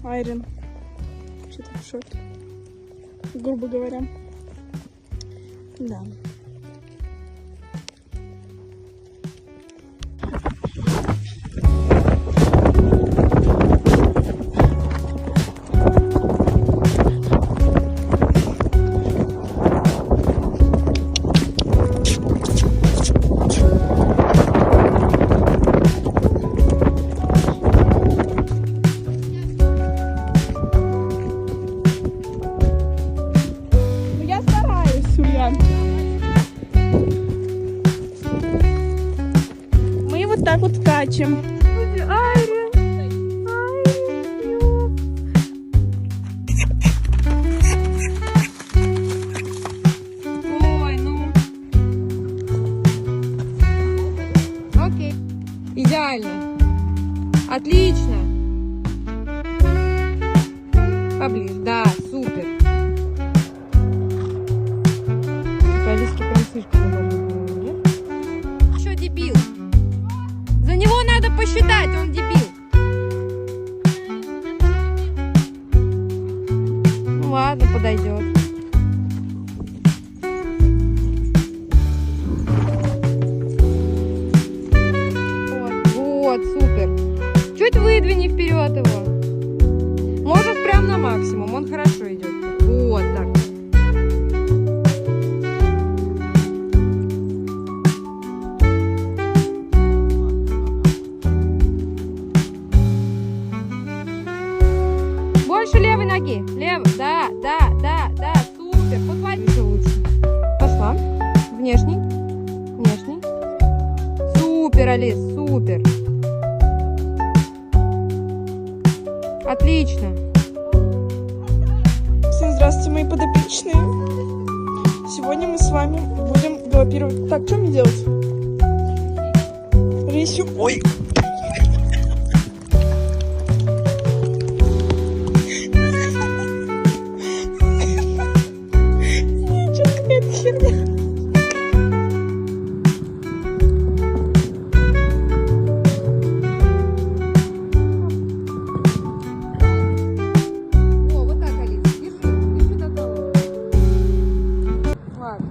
Айрин что-то в шоке, грубо говоря. Да. Мы вот так вот скачем. Ой, ну. Окей. Идеально. Отлично. Поближе. Да, супер. Алиска прям слишком уважительная, нет? Еще дебил. За него надо посчитать, он дебил. Ну ладно, подойдет. Вот, супер. Чуть выдвини вперед его. Можешь прям на максимум, он хорошо идет. Вот так. Больше левой ноги. Левой. Да, супер. Подводи. Еще лучше. Пошла. Внешний. Внешний. Супер, Алис, супер. Отлично. Всем здравствуйте, мои подопечные. Сегодня мы с вами будем галопировать. Так, что мне делать? Рысью. Ой! Ладно.